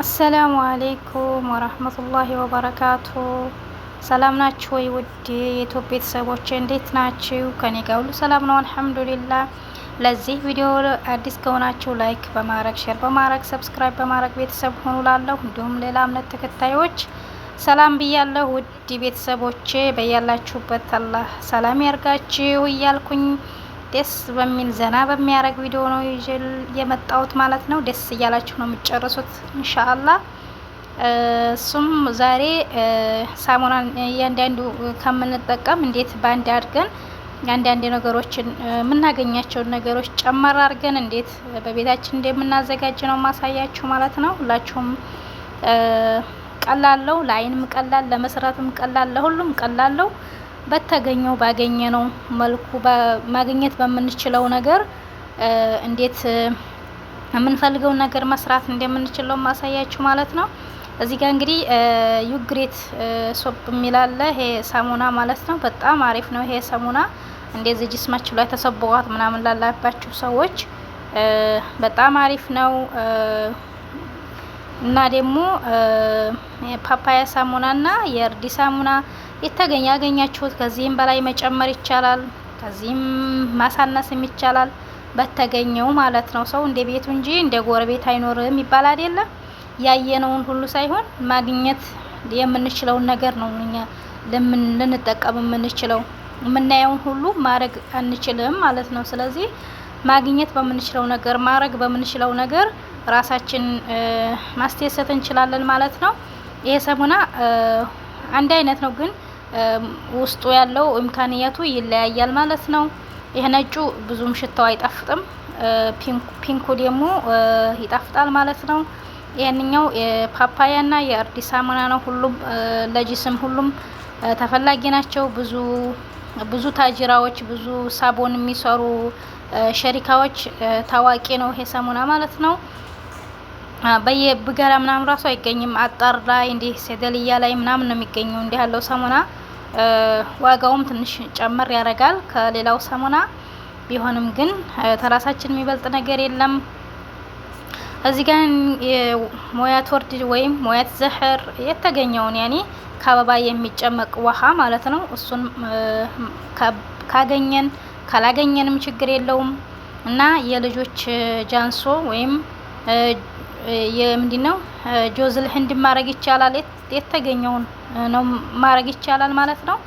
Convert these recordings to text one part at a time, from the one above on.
አሰላሙ አሌይኩም ወረህመቱላሂ ወበረካቱ። ሰላም ናችሁ ወይ? ውድ የኢትዮጵያ ቤተሰቦች እንዴት ናችሁ? ከኔ ጋር ሁሉ ሰላም ነው አልሐምዱሊላህ። ለዚህ ቪዲዮ አዲስ ከሆናችሁ ላይክ በማድረግ ሼር በማድረግ ሰብስክራይብ በማድረግ ቤተሰብ ሆኑ ላለሁ። እንዲሁም ሌላ እምነት ተከታዮች ሰላም ብያለሁ። ውድ ቤተሰቦቼ በያላችሁበት አላህ ሰላም ያርጋችሁ እያልኩኝ ደስ በሚል ዘና በሚያረግ ቪዲዮ ነው ይዤ የመጣሁት ማለት ነው። ደስ እያላችሁ ነው የምትጨርሱት ኢንሻአላህ። እሱም ዛሬ ሳሙናን እያንዳንዱ ከምንጠቀም እንዴት ባንድ አድርገን አንዳንድ ነገሮችን የምናገኛቸውን ነገሮች ጨመር አድርገን እንዴት በቤታችን እንደምናዘጋጅ ነው ማሳያችሁ ማለት ነው። ሁላችሁም ቀላለው፣ ለአይንም ቀላል፣ ለመስራትም ቀላል፣ ለሁሉም ቀላለው። በተገኘው ባገኘነው መልኩ ማግኘት በምንችለው ነገር እንዴት የምንፈልገውን ነገር መስራት እንደምንችለው ማሳያችሁ ማለት ነው። እዚህ ጋር እንግዲህ ዩግሬት ሶፕ የሚላለ ይሄ ሳሙና ማለት ነው። በጣም አሪፍ ነው ይሄ ሳሙና። እንደዚህ ጅስማችሁ ላይ ተሰብሯት ምናምን ላላባችሁ ሰዎች በጣም አሪፍ ነው። እና ደግሞ የፓፓያ ሳሙና እና የእርድ ሳሙና ያገኛችሁት ከዚህም በላይ መጨመር ይቻላል፣ ከዚህም ማሳነስም ይቻላል። በተገኘው ማለት ነው። ሰው እንደ ቤቱ እንጂ እንደ ጎረቤት አይኖርም ይባል አይደለ? ያየነውን ሁሉ ሳይሆን ማግኘት የምንችለውን ነገር ነው እኛ ልንጠቀም የምንችለው። የምናየውን ሁሉ ማድረግ አንችልም ማለት ነው። ስለዚህ ማግኘት በምንችለው ነገር ማድረግ በምንችለው ነገር ራሳችን ማስደሰት እንችላለን ማለት ነው። ይሄ ሳሙና አንድ አይነት ነው፣ ግን ውስጡ ያለው ኢምካንያቱ ይለያያል ማለት ነው። ይሄ ነጩ ብዙም ሽታው አይጣፍጥም፣ ፒንኩ ደግሞ ይጣፍጣል ማለት ነው። ይሄንኛው የፓፓያና የእርድ ሳሙና ነው። ሁሉም ለጂስም ሁሉም ተፈላጊ ናቸው። ብዙ ታጅራዎች፣ ብዙ ሳቦን የሚሰሩ ሸሪካዎች ታዋቂ ነው ይሄ ሳሙና ማለት ነው። በየብገራ ምናምን ራሱ አይገኝም። አጣር ላይ እንዲህ ሰደልያ ላይ ምናምን ነው የሚገኘው እንዲህ ያለው ሳሙና። ዋጋውም ትንሽ ጨመር ያደርጋል ከሌላው ሳሙና ቢሆንም ግን ተራሳችን የሚበልጥ ነገር የለም። እዚህ ጋር ሞያት ወርድ ወይም ሞያት ዘህር የተገኘውን ያኔ ከአበባ የሚጨመቅ ውሃ ማለት ነው። እሱን ካገኘን ካላገኘንም ችግር የለውም። እና የልጆች ጃንሶ ወይም የምንድነው ጆዝል ህንድ ማድረግ ይቻላል። የተገኘውን ነው ማድረግ ይቻላል ማለት ነው።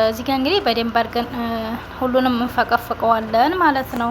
እዚህ ጋር እንግዲህ በደንብ አድርገን ሁሉንም እንፈቀፍቀዋለን ማለት ነው።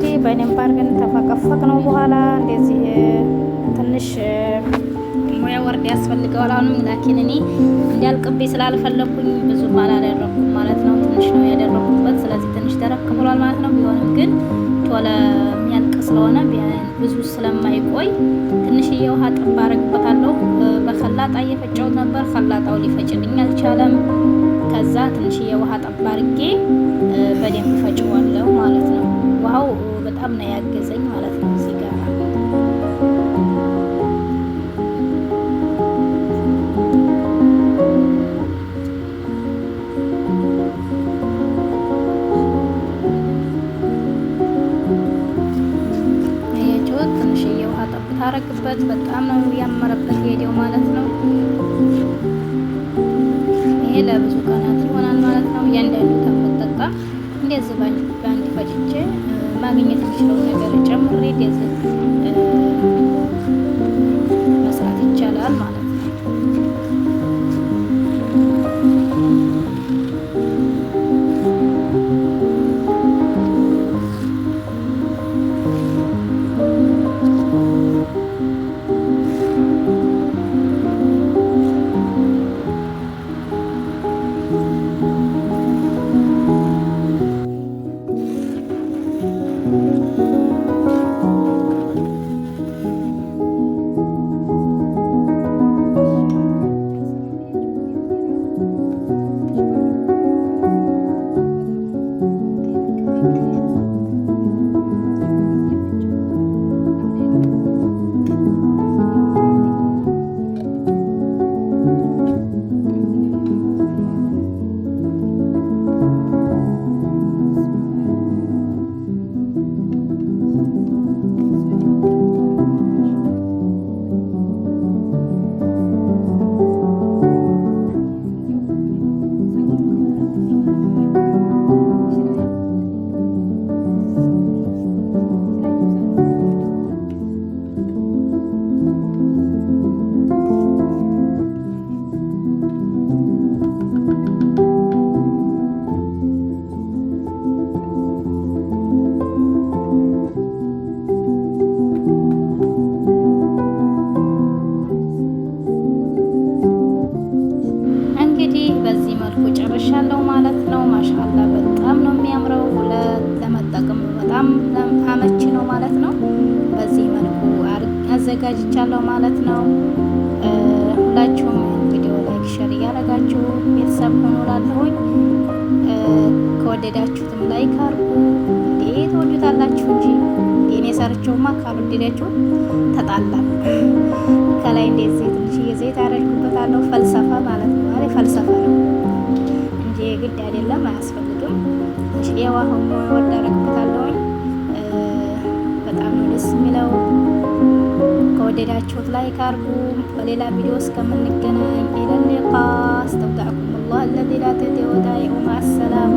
እንግዲህ በደንብ አድርገን ተፈቀፈቅ ነው በኋላ እንደዚህ ትንሽ ሙያ ወርድ ያስፈልገዋል። አሁንም ላኪን እኔ እንዲያልቅብኝ ስላልፈለኩኝ ብዙ አላደረኩም ማለት ነው። ትንሽ ነው ያደረኩበት። ስለዚህ ትንሽ ደረቅ ብሏል ማለት ነው። ቢሆንም ግን ቶሎ የሚያልቅ ስለሆነ ብዙ ስለማይቆይ ትንሽዬ ውሃ ጠብ አደርግበታለሁ። በከላጣ እየፈጨሁት ነበር። ከላጣው ሊፈጭልኝ አልቻለም። ከዛ ትንሽዬ ውሃ ጠብ አድርጌ በደንብ ፈጭዋለሁ ማለት ነው። ውሃው በጣም ነው ያገዘኝ ማለት ነው። እዚህ ጋር ትንሽዬ ውሃ ጠብ ታረግበት። በጣም ነው ያመረበት ሄደው ማለት ነው። ይሄ ለብዙ ቀናት ይሆናል ማለት ነው። እያንዳንዱ ከምጠጣ እንደዚህ በአንድ ፈጭቼ ማግኘት የሚችለው ነገር ጨምሬ እንደዚህ መስራት ይቻላል ማለት ነው። በዚህ መልኩ ጨርሻለሁ ማለት ነው። ማሻአላ በጣም ነው የሚያምረው። ለመጠቀም በጣም አመቺ ነው ማለት ነው። በዚህ መልኩ አዘጋጅቻለሁ ማለት ነው። ሁላችሁም ቪዲዮ ላይክ፣ ሼር እያደረጋችሁ ቤተሰብ ሆኖ ላለሁኝ ከወደዳችሁትም ላይክ አድርጉ። እንዴት ወዱታላችሁ እንጂ እኔ ሰርቼውማ ካልወደዳችሁ ተጣላን። ከላይ እንደዚህ ትንሽዬ ዘይት አደርግበታለሁ። ፈልሰፋ ማለት ነው። አሬ ፈልሰፋ ነው እንጂ ግድ አይደለም፣ አያስፈልግም። ትንሽዬ ውሃው ወርድ አደርግበታለሁ። በጣም ነው ደስ የሚለው። ከወደዳችሁት ላይክ አድርጉ። በሌላ ቪዲዮ እስከምንገናኝ ኢለል ሊቃ አስተውዳዕኩም አላህ አለዚ ላ ተዲዑ ወዳኢዑ መዐ ሰላማ